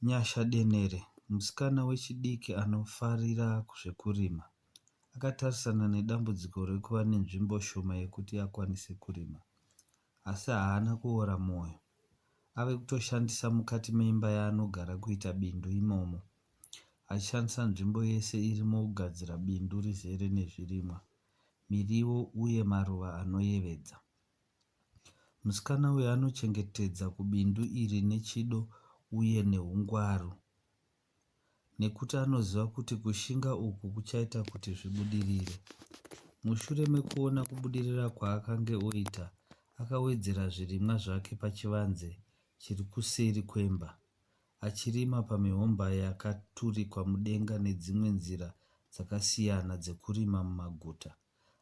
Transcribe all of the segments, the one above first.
Nyasha Denere, musikana wechidiki anofarira zvekurima, akatarisana nedambudziko rekuva nenzvimbo shoma yekuti akwanise kurima, asi haana kuora mwoyo. Ave kutoshandisa mukati meimba yaanogara kuita bindu imomo, achishandisa nzvimbo yese irimo kugadzira bindu rizere nezvirimwa, miriwo uye maruva anoyevedza. Musikana uyu anochengetedza kubindu iri nechido uye neungwaru, nekuti anoziva kuti kushinga uku kuchaita kuti zvibudirire. Mushure mekuona kubudirira kwaakanga oita, akawedzera zvirimwa zvake pachivanze chiri kuseri kwemba, achirima pamihomba yakaturikwa mudenga nedzimwe nzira dzakasiyana dzekurima mumaguta,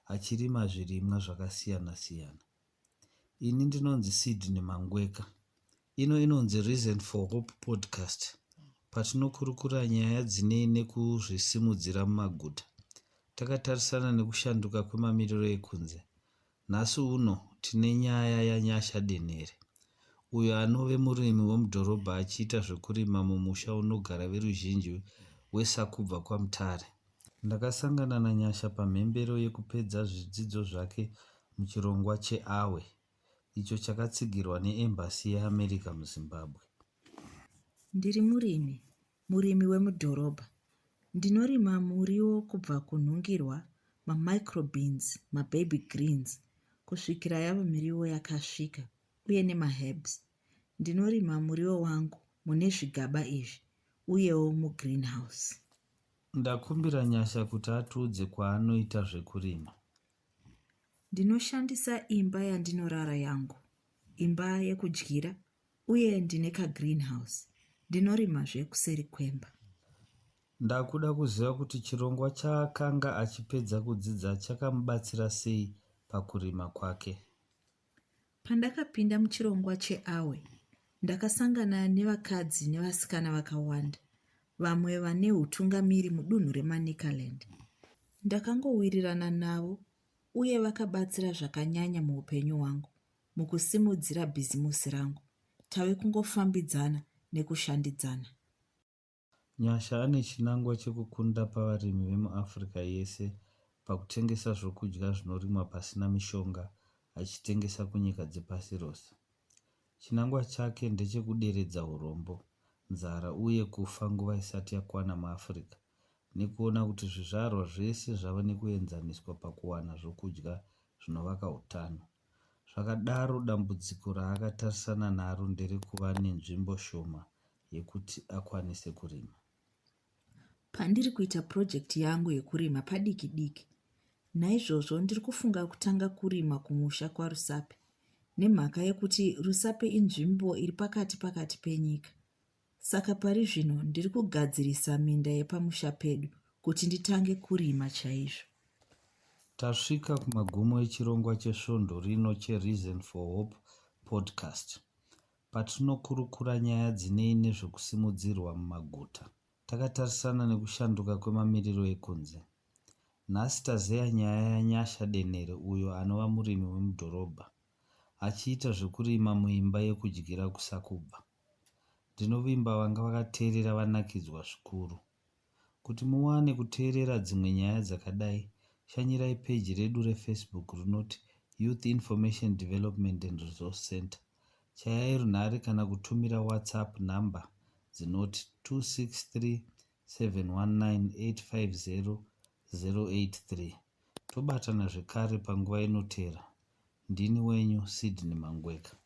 achirima zvirimwa zvakasiyana-siyana. Ini ndinonzi Sydney Mangweka. Ino inonzi Reason for Hope podcast, patinokurukura nyaya dzinei nekuzvisimudzira mumaguta. Takatarisana nekushanduka kwemamiriro ekunze. Nhasi uno tine nyaya yaNyasha Denere, uyo anove murimi wemudhorobha achiita zvekurima mumusha unogara veruzhinji weSakubva kwaMutare. Ndakasangana naNyasha pamhembero yekupedza zvidzidzo zvake muchirongwa cheAWE, icho chakatsigirwa neEmbasi yeAmerica muZimbabwe. Ndiri murimi wemudhorobha. Ndinorima muriwo kubva kunhungirwa, mamicrobeans, mababy greens, kusvikira yava miriwo yakasvika, uye nemaherbs. Ndinorima muriwo wangu mune zvigaba izvi, uyewo mugreenhouse. Ndakumbira Nyasha kuti atiudze kwaanoita zvekurima. Ndinoshandisa imba yandinorara yangu, imba yekudyira, uye ndine kagreenhouse. Ndinorimazve kuseri kwemba. Ndakuda kuziva kuti chirongwa chaakanga achipedza kudzidza chakamubatsira sei pakurima kwake. Pandakapinda muchirongwa cheAWE, ndakasangana nevakadzi nevasikana vakawanda, vamwe vane utungamiri mudunhu reManicaland. Ndakangowirirana navo, uye vakabatsira zvakanyanya muupenyu hwangu, mukusimudzira bhizimusi rangu. Tave kungofambidzana nekushandidzana. Nyasha ane chinangwa chekukunda pavarimi vemuAfrica yese pakutengesa zvokudya zvinorimwa pasina mishonga, achitengesa kunyika dzepasi rose. Chinangwa chake ndechekuderedza urombo, nzara uye kufa nguva isati yakwana muAfrica, nekuona kuti zvizvarwa zvese zvava nekuenzaniswa pakuwana zvokudya zvinovaka utano. Zvakadaro dambudziko raakatarisana naro nderekuva nenzvimbo shoma yekuti akwanise kurima. Pandiri kuita projekti yangu yekurima padiki-diki, naizvozvo ndiri kufunga kutanga kurima kumusha kwaRusape, nemhaka yekuti Rusape inzvimbo iri pakati penyika. Saka pari zvino ndiri kugadzirisa minda yepamusha pedu kuti nditange kurima chaizvo. Tasvika kumagumo echirongwa chesvondo rino cheReason for Hope podcast, patinokurukura nyaya dzinei nezvekusimudzirwa mumaguta. Takatarisana nekushanduka kwemamiriro ekunze. Nhasi tazeya nyaya yaNyasha Denere, uyo anova murimi wemudhorobha, achiita zvekurima muimba yekudyira kuSakubva. Ndinovimba vanga vakateerera vanakidzwa zvikuru. Kuti muwane kuteerera dzimwe nyaya dzakadai, shanyirai peji redu reFacebook runoti Youth Information Development and Resource Center. Chayai runhare kana kutumira WhatsApp namba dzinoti 263 719 850 083. Tobatana zvekare panguva inotera. Ndini wenyu Sydney Mangweka.